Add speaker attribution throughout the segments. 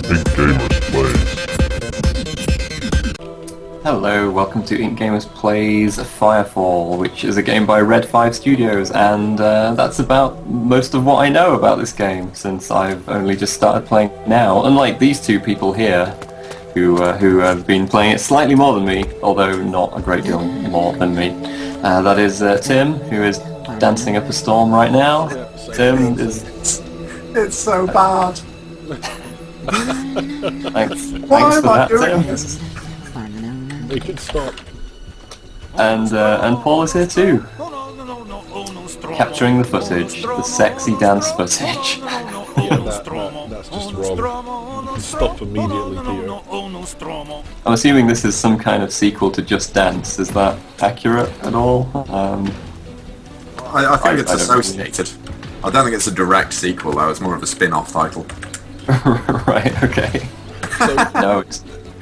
Speaker 1: IncGamers Plays.
Speaker 2: Hello, welcome to IncGamers Plays Firefall, which is a game by Red 5 Studios, and that's about most of what I know about this game, since I've only just started playing now, unlike these two people here, who have been playing it slightly more than me, although not a great deal more than me. That is Tim, who is dancing up a storm right now. Tim is...
Speaker 3: It's so bad.
Speaker 2: Thanks
Speaker 3: Why
Speaker 2: for
Speaker 3: am I
Speaker 2: that,
Speaker 3: doing
Speaker 2: Tim.
Speaker 3: this?
Speaker 4: Make it stop.
Speaker 2: And Paul is here too, capturing the footage, the sexy dance footage.
Speaker 4: Yeah, that's just wrong. You can stop immediately, Peter.
Speaker 2: I'm assuming this is some kind of sequel to Just Dance. Is that accurate at all?
Speaker 3: I think it's
Speaker 2: I don't
Speaker 3: associated. I don't think it's a direct sequel though, it's more of a spin-off title.
Speaker 2: Right, okay.
Speaker 4: So,
Speaker 2: No,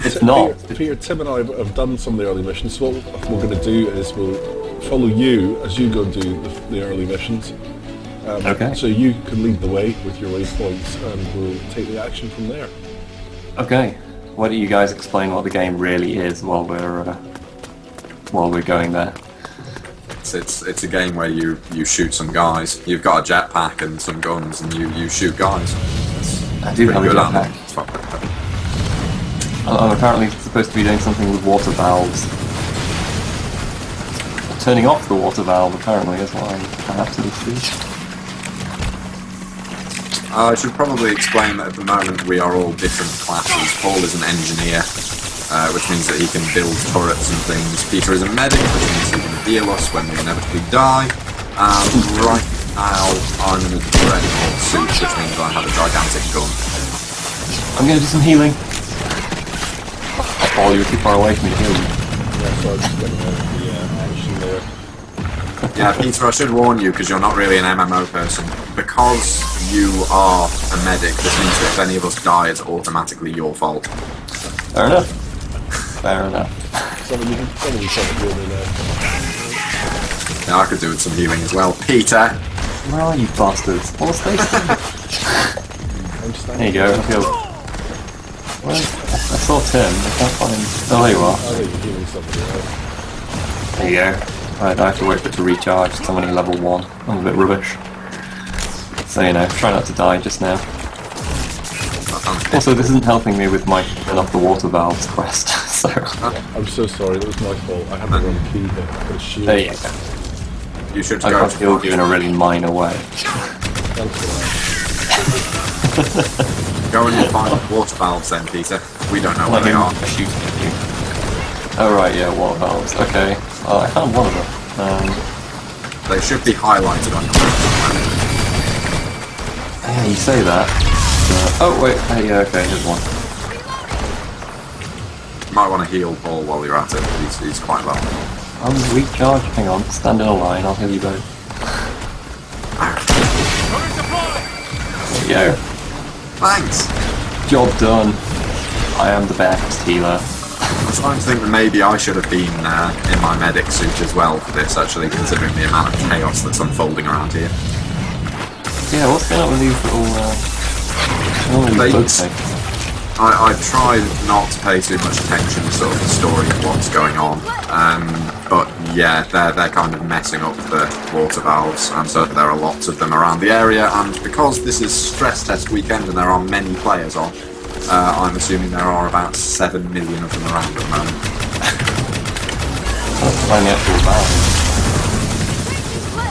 Speaker 2: it's not.
Speaker 4: Peter, Tim and I have done some of the early missions. So what we're going to do is we'll follow you as you go and do the early missions.
Speaker 2: Okay.
Speaker 4: So you can lead the way with your waypoints, and we'll take the action from there.
Speaker 2: Okay. Why don't you guys explain what the game really is while we're going there?
Speaker 3: It's a game where you shoot some guys. You've got a jetpack and some guns, and you shoot guys.
Speaker 2: I do have a
Speaker 3: Good on
Speaker 2: jetpack.
Speaker 3: them.
Speaker 2: I'm apparently supposed to be doing something with water valves. Turning off the water valve, apparently, is what I have to do.
Speaker 3: I should probably explain that at the moment we are all different classes. Paul is an engineer, which means that he can build turrets and things. Peter is a medic, which means he can heal us when we inevitably die. And right now I'm in a dreadful suit, which means I have a gigantic gun.
Speaker 2: I'm going to do some healing. Paul, you were too far away from me to heal you.
Speaker 4: Yeah, so I'm just getting the action there.
Speaker 3: Yeah, Peter, I should warn you, because you're not really an MMO person. Because you are a medic, this means that if any of us die, it's automatically your fault.
Speaker 2: Fair enough. Fair enough.
Speaker 4: Somebody shot the building there.
Speaker 3: Yeah, I could do with some healing as well. Peter!
Speaker 2: Where are you bastards? Paul, stay still.
Speaker 4: I'm standing.
Speaker 2: There you go, I feel... Well, I saw Tim, I can't find... Oh, there you are.
Speaker 4: I think you're healing somebody else.
Speaker 2: There you go. Right, I have to wait for it to recharge, it's only level 1. I'm a bit rubbish. So, you know, try not to die just now. Also, this isn't helping me with my turn off the water valves quest, so...
Speaker 4: I'm so sorry, that was my fault. I had the wrong key here. I put a shield.
Speaker 2: There you go.
Speaker 3: You should
Speaker 2: I
Speaker 3: go
Speaker 2: got killed you in a really minor way.
Speaker 4: Thanks for that.
Speaker 3: Go and find the water valves then, Peter. We don't know where
Speaker 2: Let
Speaker 3: they
Speaker 2: me
Speaker 3: are.
Speaker 2: shoot at you. Oh right, yeah, water valves. Okay. I found one of them.
Speaker 3: They should be highlighted on your map.
Speaker 2: Yeah, you say that. Oh wait, yeah, okay, here's one.
Speaker 3: You might want to heal Paul while you're at it. He's quite low.
Speaker 2: I'm recharged. Hang on, stand in a line, I'll heal you both. There you go.
Speaker 3: Thanks!
Speaker 2: Job done. I am the best healer.
Speaker 3: I'm trying to think that maybe I should have been in my medic suit as well for this, actually, considering the amount of chaos that's unfolding around here.
Speaker 2: Yeah, what's going on with these little
Speaker 3: Things.
Speaker 2: things?
Speaker 3: I try not to pay too much attention to sort of the story of what's going on, but yeah, they're kind of messing up the water valves, and so there are lots of them around the area, and because this is stress test weekend and there are many players on, I'm assuming there are about 7 million of them around at the moment.
Speaker 2: Let's find the actual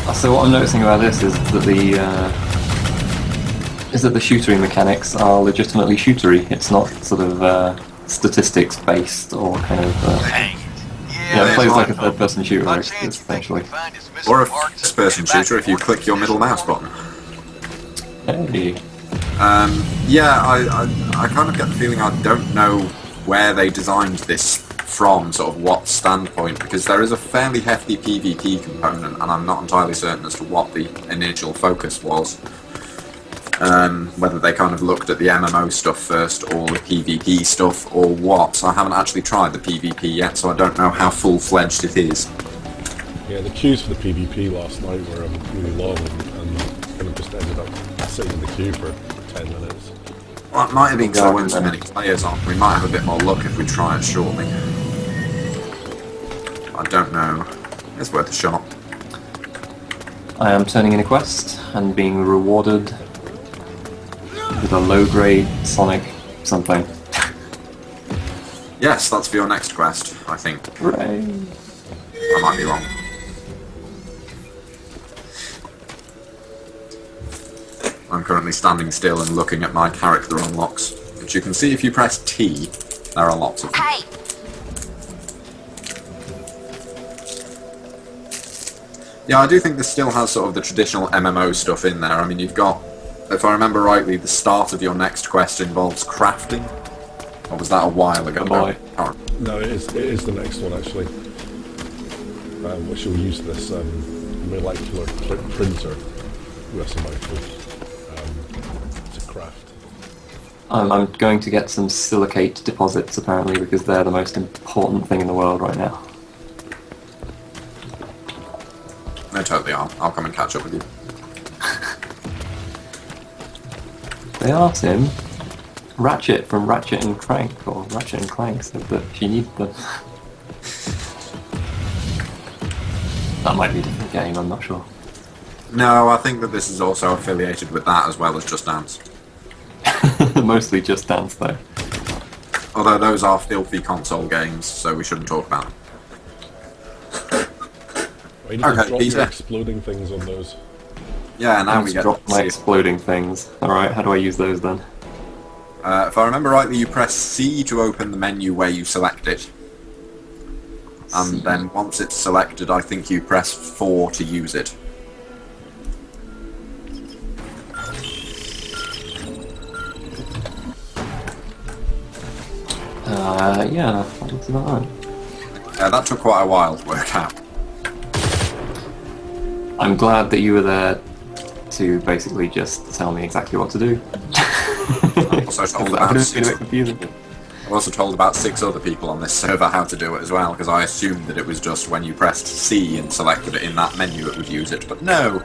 Speaker 2: valve. So what I'm noticing about this is that the shootery mechanics are legitimately shootery. It's not sort of statistics based or kind of it plays like a third person shooter essentially.
Speaker 3: Or a first-person shooter if you click your middle mouse button.
Speaker 2: Hey.
Speaker 3: Yeah, I kind of get the feeling I don't know where they designed this from, sort of what standpoint, because there is a fairly hefty PvP component, and I'm not entirely certain as to what the initial focus was. Whether they kind of looked at the MMO stuff first, or the PvP stuff, or what. I haven't actually tried the PvP yet, so I don't know how full-fledged it is.
Speaker 4: Yeah, the queues for the PvP last night were really long, and kind of just ended up sitting in the queue for 10 minutes.
Speaker 3: I Might have been
Speaker 2: Go
Speaker 3: so
Speaker 2: on,
Speaker 3: too many players on. We might have a bit more luck if we try it shortly. I don't know. It's worth a shot.
Speaker 2: I am turning in a quest and being rewarded with a low-grade Sonic something.
Speaker 3: Yes, that's for your next quest, I think.
Speaker 2: Hooray!
Speaker 3: I might be wrong. I'm currently standing still and looking at my character unlocks, which you can see if you press T. There are lots of them.
Speaker 1: Hey!
Speaker 3: Yeah, I do think this still has sort of the traditional MMO stuff in there. I mean, you've got, if I remember rightly, the start of your next quest involves crafting. Or was that a while ago?
Speaker 4: No, it is the next one actually. Which will use this molecular printer, US mouthful, to craft.
Speaker 2: I'm going to get some silicate deposits apparently because they're the most important thing in the world right now.
Speaker 3: They totally are. I'll come and catch up with you.
Speaker 2: They are, Tim. Ratchet from Ratchet and Clank, or Ratchet and Clank, said that she needs them. That might be a different game, I'm not sure.
Speaker 3: No, I think that this is also affiliated with that as well as Just Dance.
Speaker 2: Mostly Just Dance, though.
Speaker 3: Although those are filthy console games, so we shouldn't talk about them.
Speaker 4: You need to
Speaker 3: Okay,
Speaker 4: drop
Speaker 3: Peter.
Speaker 4: your exploding things on those.
Speaker 3: Yeah, now we
Speaker 2: Let's
Speaker 3: get
Speaker 2: drop
Speaker 3: to
Speaker 2: my
Speaker 3: see.
Speaker 2: exploding things. Alright, how do I use those then?
Speaker 3: If I remember rightly, you press C to open the menu where you select it. And then once it's selected, I think you press 4 to use it.
Speaker 2: Yeah, that looks about right.
Speaker 3: That took quite a while to work out.
Speaker 2: I'm glad that you were there to basically just tell me exactly what to do.
Speaker 3: I'm also told
Speaker 2: That
Speaker 3: about
Speaker 2: would have been a
Speaker 3: six,
Speaker 2: bit confusing.
Speaker 3: I'm also told about 6 other people on this server how to do it as well, because I assumed that it was just when you pressed C and selected it in that menu it would use it, but no!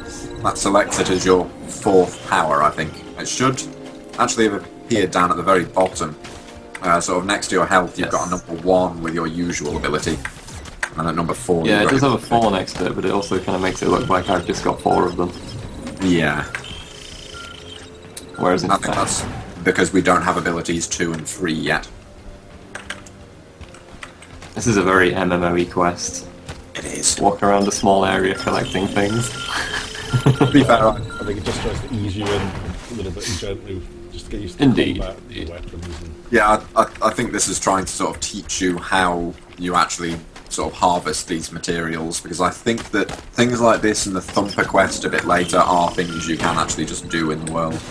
Speaker 3: That selects it as your 4th power, I think. It should actually have appeared down at the very bottom. Sort of next to your health, you've got a number 1 with your usual ability. And at number 4...
Speaker 2: Yeah, it does have a
Speaker 3: got
Speaker 2: 4 next to it, but it also kind of makes it look like I've just got 4 of them.
Speaker 3: Yeah.
Speaker 2: Whereas in
Speaker 3: I think
Speaker 2: fact...
Speaker 3: that's because we don't have abilities 2 and 3 yet.
Speaker 2: This is a very MMO-y quest.
Speaker 3: It is.
Speaker 2: Walk around a small area collecting things.
Speaker 3: To be fair,
Speaker 4: I think it just tries to ease you in a little bit gently, just to get used to
Speaker 2: Indeed.
Speaker 4: combat, the weapons. And
Speaker 3: yeah, I think this is trying to sort of teach you how you actually sort of harvest these materials, because I think that things like this and the Thumper quest a bit later are things you can actually just do in the world.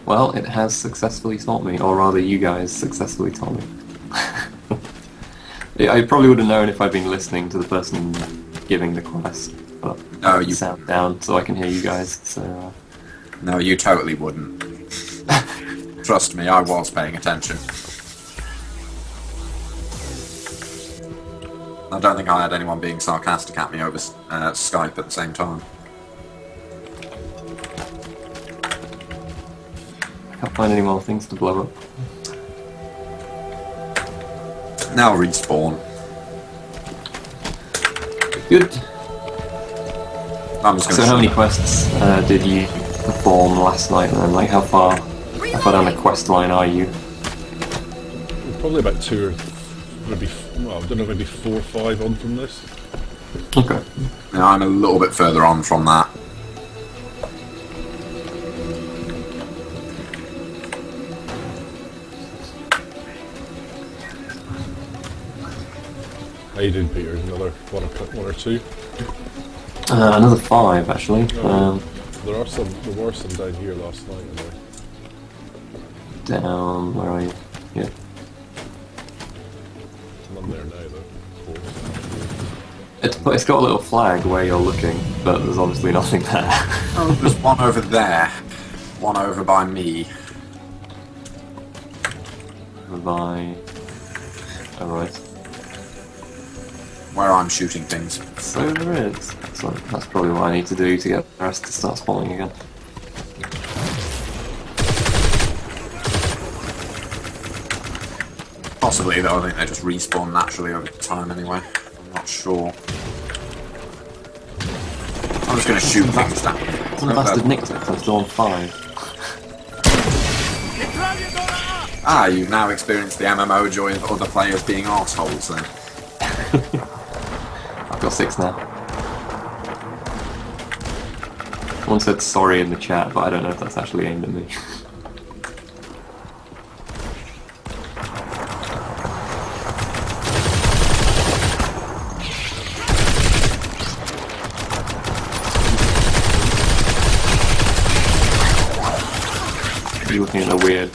Speaker 2: Well, it has successfully taught me, or rather you guys successfully taught me. Yeah, I probably would have known if I'd been listening to the person giving the quest, but
Speaker 3: No,
Speaker 2: I put the
Speaker 3: you-
Speaker 2: sound down so I can hear you guys, so...
Speaker 3: No, you totally wouldn't. Trust me, I was paying attention. I don't think I had anyone being sarcastic at me over Skype at the same time.
Speaker 2: I can't find any more things to blow up.
Speaker 3: Now respawn.
Speaker 2: Good.
Speaker 3: I'm just going
Speaker 2: So how many quests did you perform last night then? Like how far down the quest line are you?
Speaker 4: probably about 2 or maybe, well, I don't know, maybe 4 or 5 on from this.
Speaker 2: Okay.
Speaker 3: Yeah, I'm a little bit further on from that.
Speaker 4: How you doing, Peter? Another one or two?
Speaker 2: Another 5 actually.
Speaker 4: There were some down here last night. Anyway.
Speaker 2: Down, where are you? Yeah.
Speaker 4: None there now though.
Speaker 2: It's got a little flag where you're looking, but there's obviously nothing there.
Speaker 3: Oh, there's one over there. One over by me.
Speaker 2: By... Alright.
Speaker 3: Where I'm shooting things.
Speaker 2: So there is. So that's probably what I need to do to get the rest to start spawning again.
Speaker 3: Possibly, though. I think they just respawn naturally over time anyway. I'm not sure. I'm just going to shoot things down.
Speaker 2: Some bastard nicked it, I'm still on 5.
Speaker 3: Ah, you've now experienced the MMO joy of other players being arseholes then.
Speaker 2: I've got 6 now. One said sorry in the chat, but I don't know if that's actually aimed at me. You're looking at a weird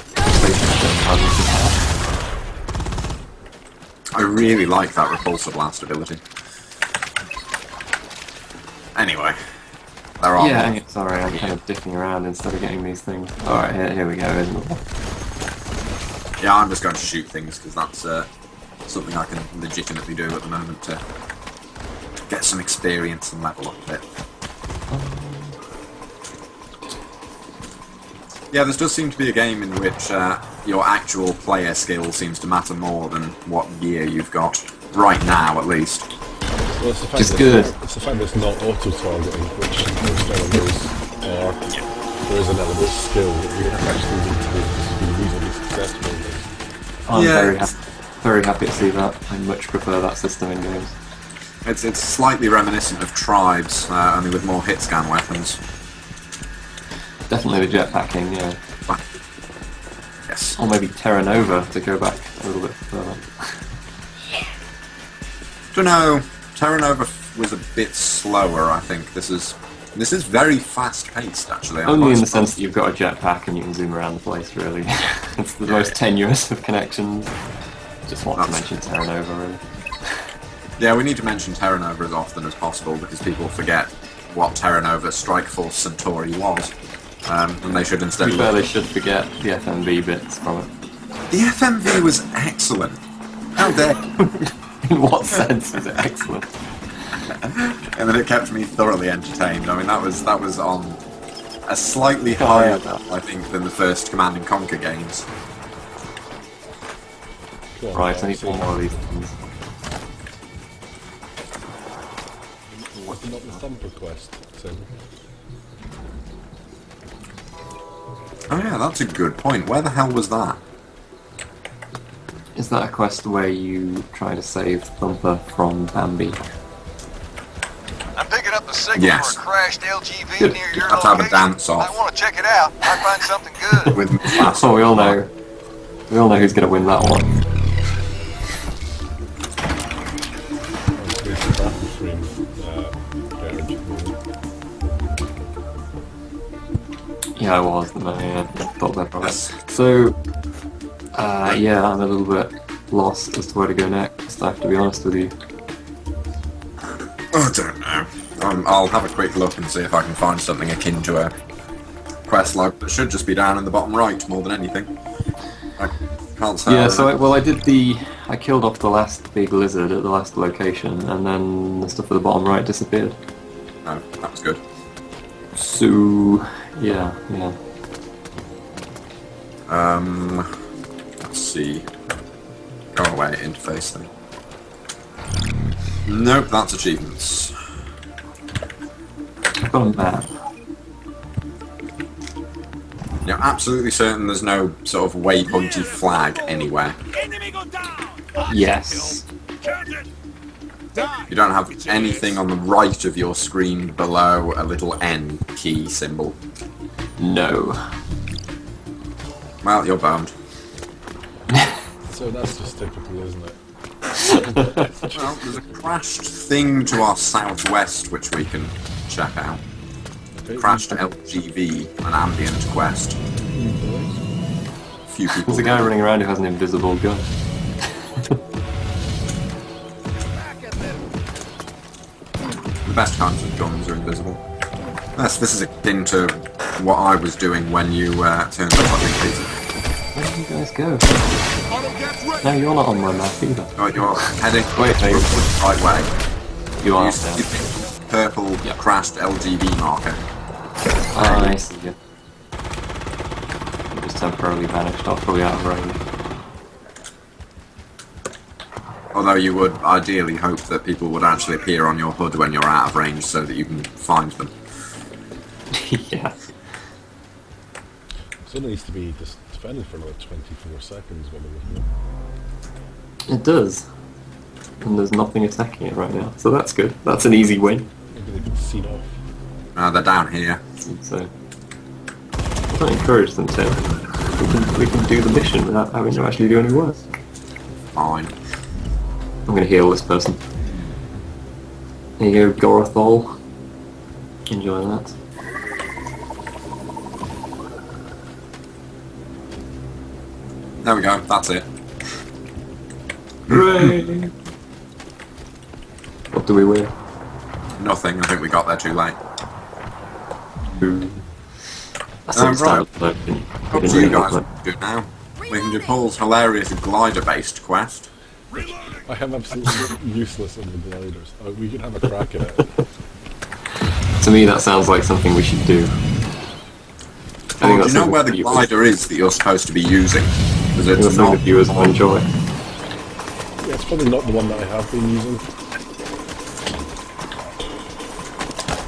Speaker 3: I really like that repulsor blast ability. Anyway, there are
Speaker 2: yeah,
Speaker 3: more.
Speaker 2: sorry, I'm kind of dicking around instead of getting these things. Alright, here we go, isn't it?
Speaker 3: Yeah, I'm just going to shoot things because that's something I can legitimately do at the moment to get some experience and level up a bit. Yeah, this does seem to be a game in which your actual player skill seems to matter more than what gear you've got, right now at least.
Speaker 4: Well, it's the fact
Speaker 2: Just
Speaker 4: that
Speaker 2: good.
Speaker 4: It's the fact that it's not auto-targeting, which most MMOs are. There is an element of skill that you actually need to be reasonably successful in this.
Speaker 2: I'm
Speaker 3: Yeah,
Speaker 2: very happy to see that. I much prefer that system in games.
Speaker 3: it's slightly reminiscent of Tribes, only with more hit scan weapons.
Speaker 2: Definitely the jetpacking, yeah.
Speaker 3: Yes.
Speaker 2: Or maybe Terra Nova to go back a little bit further.
Speaker 3: Don't know. Terra Nova was a bit slower, I think. This is very fast-paced, actually.
Speaker 2: Only in the sense that you've got a jetpack and you can zoom around the place, really. It's the most tenuous of connections. Just want to mention Terra Nova, really.
Speaker 3: Yeah, we need to mention Terra Nova as often as possible because people forget what Terra Nova Strike Force Centauri was. And they should instead
Speaker 2: To be fair, they should forget the FMV bits from it.
Speaker 3: The FMV was excellent. How dare
Speaker 2: In what sense is it excellent?
Speaker 3: And then it kept me thoroughly entertained. I mean, that was on a slightly higher level, I think, than the first Command and Conquer games.
Speaker 4: Go on,
Speaker 2: Right, I
Speaker 4: Mark,
Speaker 2: need
Speaker 4: see.
Speaker 2: one more of these things.
Speaker 4: Wasn't that the Thumper quest, Tim?
Speaker 3: Oh yeah, that's a good point. Where the hell was that?
Speaker 2: Is that a quest where you try to save Thumper from Bambi?
Speaker 1: I'm picking up the signal
Speaker 3: Yes.
Speaker 1: for a crashed LGV
Speaker 2: Good.
Speaker 1: near your
Speaker 3: Let's have a
Speaker 1: location.
Speaker 3: dance off.
Speaker 1: I want to check it out. Might find something good.
Speaker 3: With
Speaker 2: Oh, we all know. We all know who's going to win that one.
Speaker 4: It's the battle stream garage.
Speaker 2: Yeah, I was. No, yeah, thought that right.
Speaker 3: Yes.
Speaker 2: So, yeah, I'm a little bit lost as to where to go next. I have to be honest with you.
Speaker 3: Oh, I don't know. I'll have a quick look and see if I can find something akin to a quest log that should just be down in the bottom right more than anything. I can't say.
Speaker 2: Yeah, so I killed off the last big lizard at the last location, and then the stuff at the bottom right disappeared.
Speaker 3: No, that was good.
Speaker 2: So, yeah.
Speaker 3: Let's see. Go away, interface thing. Nope, that's achievements.
Speaker 2: I've got a map.
Speaker 3: You're absolutely certain there's no sort of waypointy flag anywhere.
Speaker 2: Yes.
Speaker 3: You don't have anything on the right of your screen below a little N key symbol.
Speaker 2: No.
Speaker 3: Well, you're boned.
Speaker 4: So that's just typical, isn't it?
Speaker 3: Well, there's a crashed thing to our southwest which we can check out. Crashed LGV, an ambient quest. Few people.
Speaker 2: There's a guy running around who has an invisible gun.
Speaker 3: The best kinds of guns are invisible. This is akin to what I was doing when you turned up at Big Peter.
Speaker 2: Where did you guys go? No, you're not on my map either.
Speaker 3: Right, you're heading
Speaker 2: Wait,
Speaker 3: the right way.
Speaker 2: You are
Speaker 3: You
Speaker 2: now.
Speaker 3: see the purple crashed LGV marker.
Speaker 2: I see you. You just temporarily vanished off, probably out of range.
Speaker 3: Although you would ideally hope that people would actually appear on your HUD when you're out of range so that you can find them.
Speaker 2: Yeah.
Speaker 4: So it needs to be just defended for another 24 seconds when we
Speaker 2: It does. And there's nothing attacking it right now, so that's good. That's an easy win.
Speaker 4: maybe they can seed off.
Speaker 3: They're down here.
Speaker 2: So don't encourage them to. We can do the mission without having to actually do any work.
Speaker 3: Fine.
Speaker 2: I'm gonna heal this person. There you go, Gorothol. Enjoy that.
Speaker 3: There we go, that's it.
Speaker 2: Hooray! What do we win?
Speaker 3: Nothing, I think we got there too late.
Speaker 2: That's not
Speaker 3: right.
Speaker 2: style.
Speaker 3: Up to you guys what to do now. We can do Paul's hilarious glider-based quest.
Speaker 4: I am absolutely useless on the gliders. Oh, we can have a crack at it.
Speaker 2: To me, that sounds like something we should do. I
Speaker 3: Do you know
Speaker 2: something
Speaker 3: where the
Speaker 2: viewers-
Speaker 3: glider is that you're supposed to be using? Because
Speaker 2: I think
Speaker 3: it's
Speaker 2: that's something
Speaker 3: not...
Speaker 2: the viewers will enjoy.
Speaker 4: Yeah, it's probably not the one that I have been using.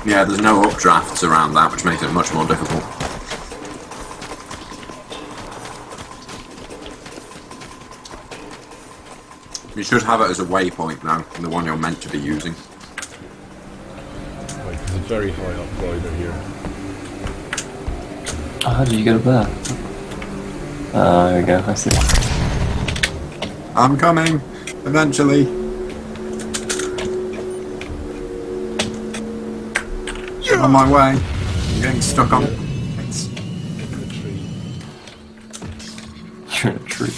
Speaker 3: Yeah, there's no updrafts around that, which makes it much more difficult. You should have it as a waypoint now, the one you're meant to be using.
Speaker 4: Right, there's a very high up glider here.
Speaker 2: Oh, how did you get up there? There we go, I see.
Speaker 3: I'm coming! Eventually! On my way. I'm getting stuck on... It's...
Speaker 4: In the tree.
Speaker 2: You're in a tree.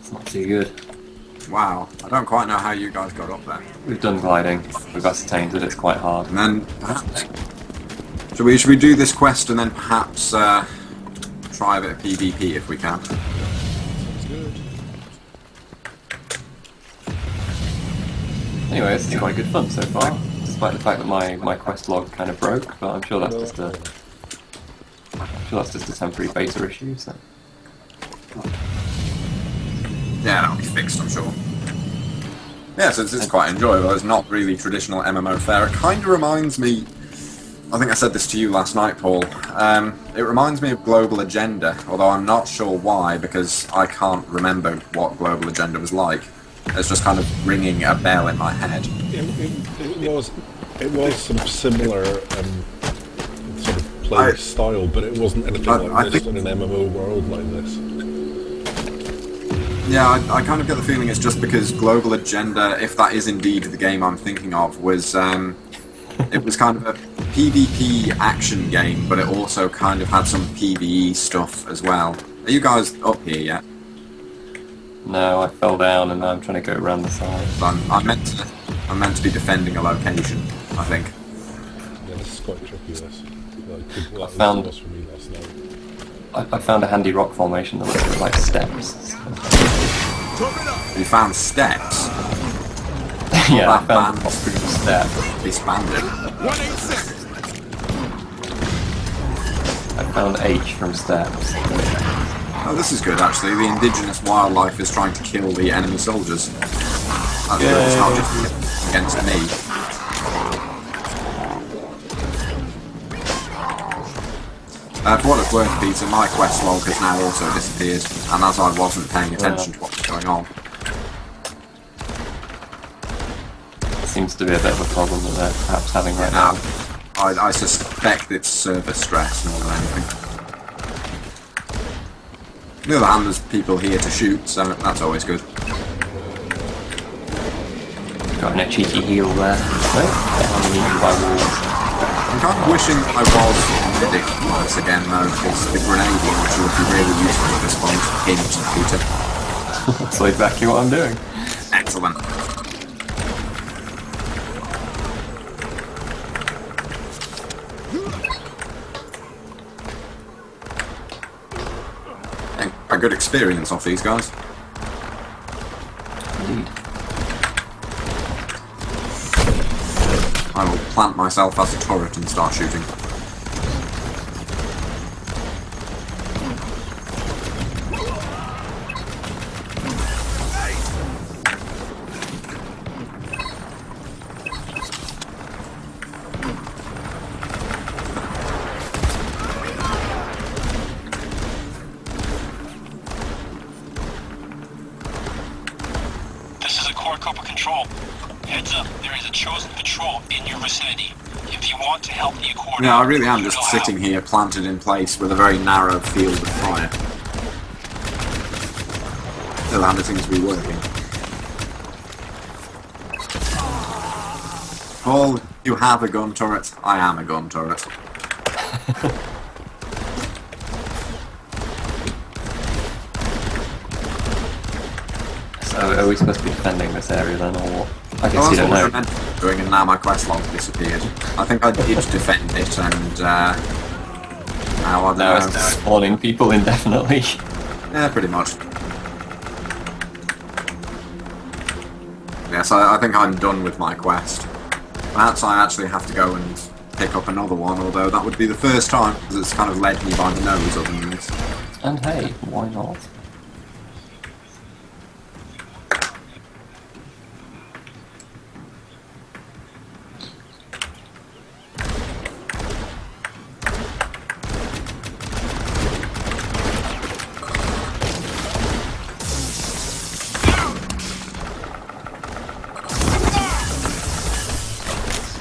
Speaker 2: It's not too good.
Speaker 3: Wow, I don't quite know how you guys got up there.
Speaker 2: We've done gliding. We've ascertained that it's quite hard.
Speaker 3: And then, perhaps... Should we do this quest and then perhaps try a bit of PvP if we can?
Speaker 4: Sounds good.
Speaker 2: Anyway, this is quite good fun so far, despite the fact that my quest log kind of broke, but I'm sure that's just a temporary beta issue, so...
Speaker 3: Yeah, that'll be fixed, I'm sure. Yeah, so it's quite enjoyable. It's not really traditional MMO fare. It kind of reminds me... I think I said this to you last night, Paul. It reminds me of Global Agenda, although I'm not sure why, because I can't remember what Global Agenda was like. It's just kind of ringing a bell in my head.
Speaker 4: It was some similar sort of play style, but it wasn't anything like this in an MMO world like this.
Speaker 3: Yeah, I kind of get the feeling it's just because Global Agenda, if that is indeed the game I'm thinking of, was it was kind of a PvP action game, but it also kind of had some PvE stuff as well. Are you guys up here yet?
Speaker 2: No, I fell down and now I'm trying to go around the side.
Speaker 3: I'm meant to be defending a location, I think.
Speaker 4: Yeah, this is quite tricky, this. Well,
Speaker 2: I found-
Speaker 4: this was for me last night.
Speaker 2: I found a handy rock formation that looks like steps.
Speaker 3: You found steps.
Speaker 2: Yeah, I
Speaker 3: that
Speaker 2: found a
Speaker 3: band.
Speaker 2: group of steps.
Speaker 3: Disbanded.
Speaker 2: I found H from steps.
Speaker 3: Oh, this is good actually. The indigenous wildlife is trying to kill the enemy soldiers. That's good. It's not just against me. For what it's worth, Peter, my quest log has now also disappeared, and as I wasn't paying attention to what was going on.
Speaker 2: Seems to be a bit of a problem that they're perhaps having right now.
Speaker 3: I suspect it's server stress more than anything. On the other hand, there's people here to shoot, so that's always good.
Speaker 2: Got a cheeky heal there. I'm eaten by wolves.
Speaker 3: I'm kind of wishing I was medic once again though, because the grenade launcher would be really useful at this point. Hint, Peter.
Speaker 2: That's exactly what I'm doing.
Speaker 3: Excellent. A good experience off these guys.
Speaker 2: Indeed.
Speaker 3: I will plant myself as a turret and start shooting.
Speaker 5: Copper Control. Heads up, there is a chosen patrol in your vicinity. If you want to help the Accord...
Speaker 3: Yeah, I really am just sitting here planted in place with a very narrow field of fire. Still handy seems to be working. Paul, you have a gun turret. I am a gun turret.
Speaker 2: So are we supposed to be defending this area then, or what? I guess you
Speaker 3: That's
Speaker 2: don't
Speaker 3: what we were
Speaker 2: know.
Speaker 3: meant to be doing, and now my quest log disappeared. I think I did defend it, and now I don't
Speaker 2: Now
Speaker 3: know.
Speaker 2: it's spawning people indefinitely.
Speaker 3: Yeah, pretty much. Yes, I think I'm done with my quest. Perhaps I actually have to go and pick up another one, although that would be the first time, because it's kind of led me by the nose other than this.
Speaker 2: And hey, why not?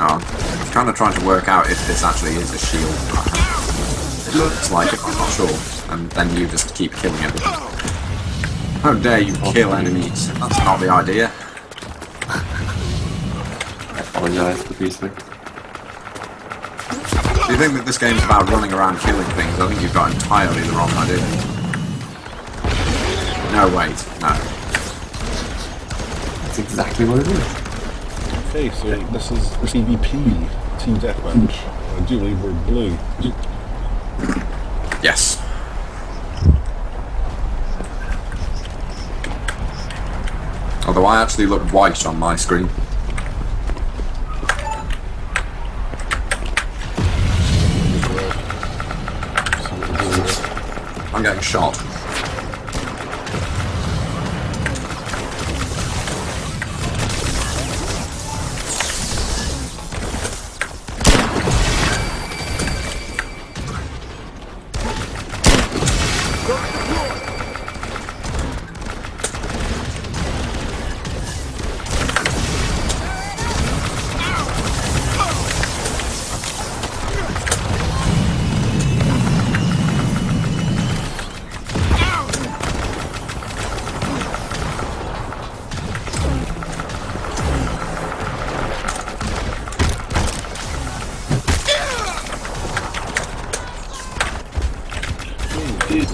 Speaker 3: I'm kind of trying to work out if this actually is a shield. It looks like it, I'm not sure. And then you just keep killing everything. How dare you kill enemies? That's not the idea.
Speaker 2: I apologise profusely.
Speaker 3: If you think that this game's about running around killing things, I think you've got entirely the wrong idea. No, wait, no.
Speaker 2: That's exactly what it is.
Speaker 4: Okay, so this is PvP, Team Deathmatch. I do believe we're blue.
Speaker 3: Yes. Although I actually look white on my screen. I'm getting shot.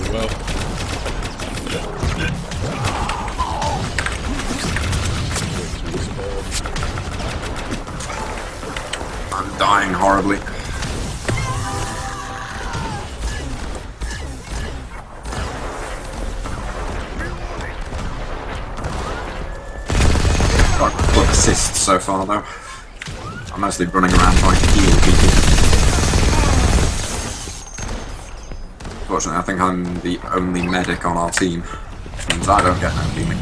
Speaker 4: Well,
Speaker 3: I'm dying horribly. Got a couple of assists so far though. I'm mostly running around trying to heal people. Fortunately, I think I'm the only medic on our team, which means I don't get no healing.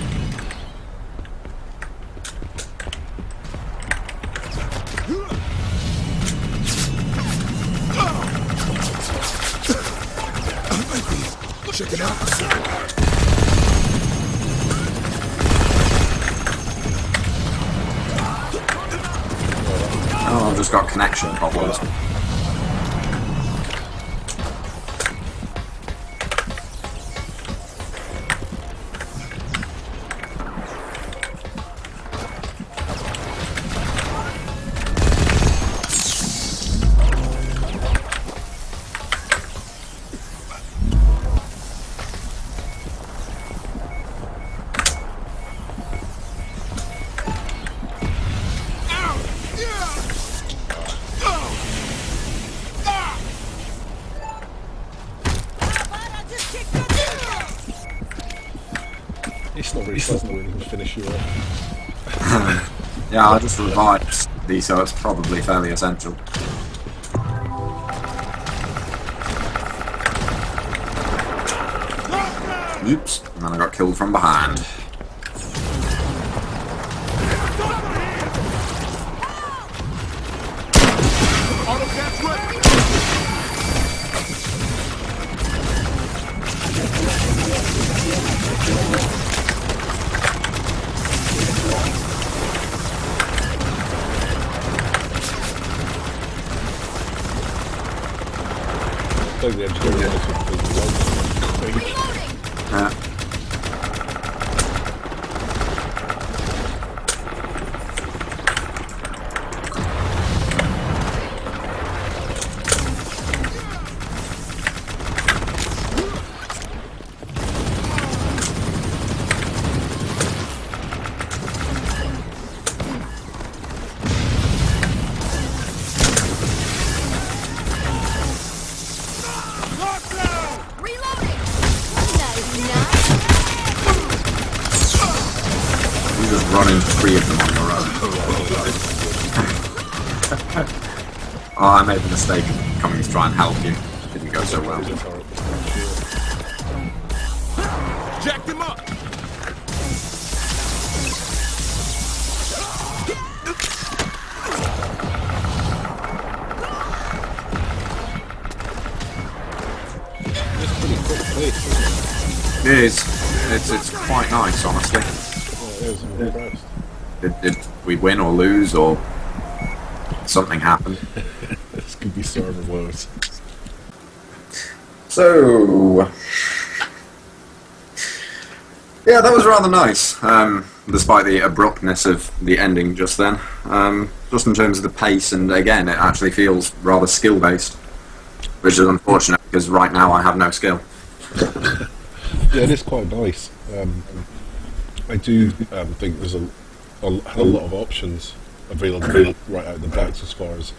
Speaker 6: Check it out.
Speaker 3: Oh, I've just got connection problems.
Speaker 4: it's not really pleasant when you can finish you off.
Speaker 3: Yeah, I just revived these, so it's probably fairly essential. Oops, and then I got killed from behind.
Speaker 4: the engineering license is
Speaker 3: Yeah. Just running 3 of them on your own. Oh, I made the mistake of coming to try and help you. Didn't go so well.
Speaker 6: Jack them up!
Speaker 3: It is. It's quite nice, honestly.
Speaker 4: I'm impressed.
Speaker 3: Did we win or lose, or something happen?
Speaker 4: This could be server woes.
Speaker 3: So, yeah, that was rather nice, despite the abruptness of the ending just then. Just in terms of the pace, and again, it actually feels rather skill-based, which is unfortunate because right now I have no skill.
Speaker 4: Yeah, it is quite nice. I do think there's a lot of options available right out the box as far as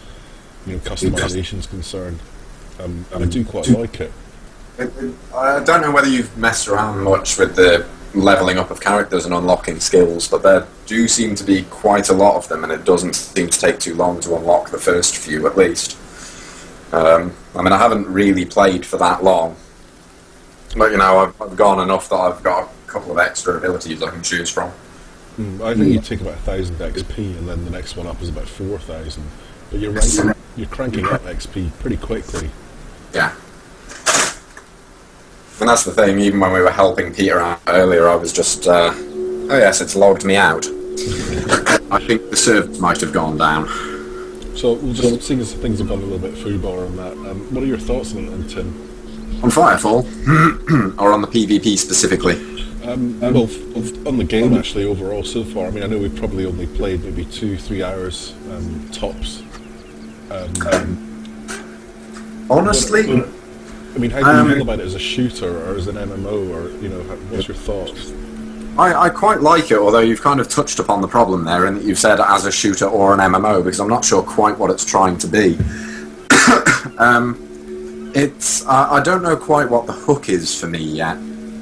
Speaker 4: customization is concerned. I do quite like it.
Speaker 3: I don't know whether you've messed around much with the levelling up of characters and unlocking skills, but there do seem to be quite a lot of them, and it doesn't seem to take too long to unlock the first few, at least. I mean, I haven't really played for that long, but I've gone enough that I've got a couple of extra abilities I can choose from.
Speaker 4: I think you take about 1,000 XP, and then the next one up is about 4,000. But you're cranking up XP pretty quickly.
Speaker 3: Yeah. And that's the thing, even when we were helping Peter out earlier, I was just, oh yes, it's logged me out. I think the servers might have gone down.
Speaker 4: So, we'll just seeing as things have gone a little bit foobar on that, what are your thoughts on it, Tim?
Speaker 3: On Firefall? Or on the PvP specifically?
Speaker 4: Well, on the game actually overall so far. I mean, I know we've probably only played maybe 2-3 hours tops.
Speaker 3: Honestly?
Speaker 4: I mean, how do you feel about it as a shooter or as an MMO, or what's your thoughts?
Speaker 3: I quite like it, although you've kind of touched upon the problem there, in that you've said as a shooter or an MMO, because I'm not sure quite what it's trying to be. I don't know quite what the hook is for me yet.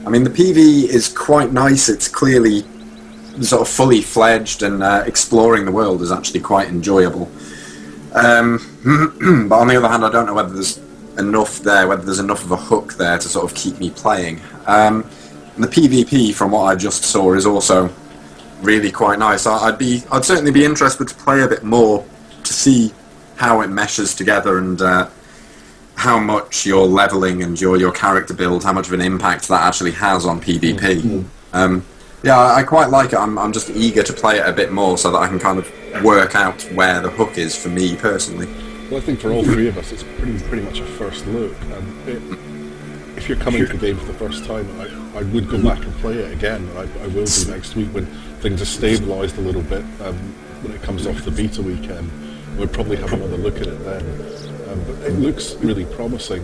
Speaker 3: I mean, the PV is quite nice. It's clearly sort of fully fledged, and exploring the world is actually quite enjoyable. But on the other hand, I don't know whether there's enough there, whether there's enough of a hook there to sort of keep me playing. And the PvP, from what I just saw, is also really quite nice. I'd certainly be interested to play a bit more to see how it meshes together, and how much your leveling and your character build, how much of an impact that actually has on PvP. Yeah, I quite like it. I'm just eager to play it a bit more so that I can kind of work out where the hook is for me personally.
Speaker 4: Well, I think for all three of us, it's pretty much a first look. If you're coming to the game for the first time, I would go back and play it again. I will do next week when things are stabilised a little bit. When it comes off the beta weekend, we'll probably have another look at it then. But it looks really promising,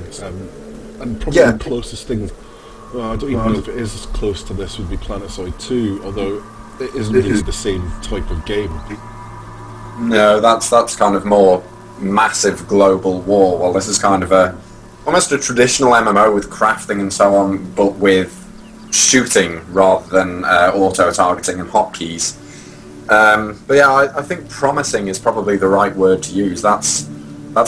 Speaker 4: and probably the closest thing. Well, I don't even know if it is as close to this would be Planetoid 2, although it isn't really the same type of game.
Speaker 3: No, that's kind of more massive global war. Well, this is kind of almost a traditional MMO with crafting and so on, but with shooting rather than auto-targeting and hotkeys. But yeah, I think promising is probably the right word to use. That's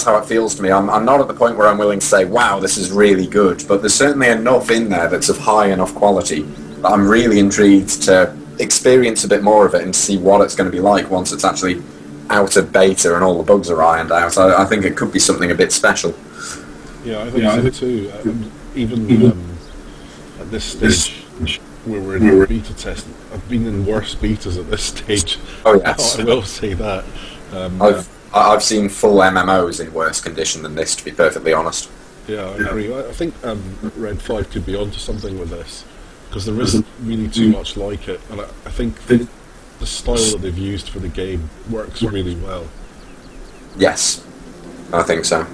Speaker 3: how it feels to me. I'm not at the point where I'm willing to say, wow, this is really good, but there's certainly enough in there that's of high enough quality that I'm really intrigued to experience a bit more of it and see what it's going to be like once it's actually out of beta and all the bugs are ironed out. I think it could be something a bit special.
Speaker 4: Yeah, I think so too. Even at this stage, where we're in the beta test, I've been in worse betas at this stage.
Speaker 3: Oh yes,
Speaker 4: I will say that.
Speaker 3: I've seen full MMOs in worse condition than this, to be perfectly honest.
Speaker 4: Yeah, I agree. I think Red 5 could be onto something with this, because there isn't really too much like it, and I think the style that they've used for the game works really well.
Speaker 3: Yes, I think so.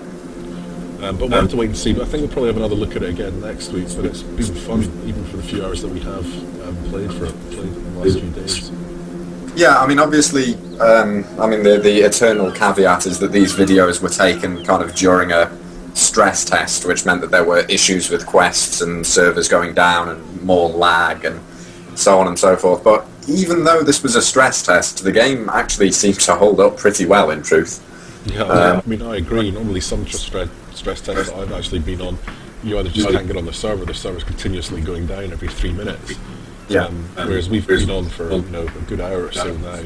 Speaker 4: But we'll have to wait and see. But I think we'll probably have another look at it again next week. But it's been fun, even for the few hours that we have played in the last few days.
Speaker 3: Yeah, I mean, obviously, the eternal caveat is that these videos were taken kind of during a stress test, which meant that there were issues with quests and servers going down and more lag and so on and so forth. But even though this was a stress test, the game actually seemed to hold up pretty well, in truth.
Speaker 4: Yeah, I mean, I agree. Normally, some stress tests that I've actually been on, you either just can't get on the server's continuously going down every 3 minutes.
Speaker 3: Yeah.
Speaker 4: Whereas we've been on for a good hour or so now,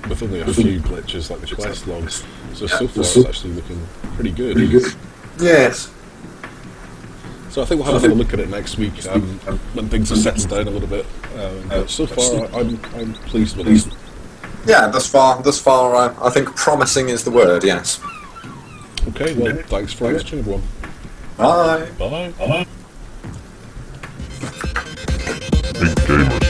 Speaker 4: with only a few glitches like the quest logs. So far it's actually looking pretty good.
Speaker 3: Yes.
Speaker 4: So I think we'll have a look at it next week when things are settled down a little bit. But so far, I'm pleased with it.
Speaker 3: Yeah, thus far, I think promising is the word. Yes.
Speaker 4: Okay. Well, thanks for watching, everyone.
Speaker 3: Bye.
Speaker 4: Bye.
Speaker 7: IncGamers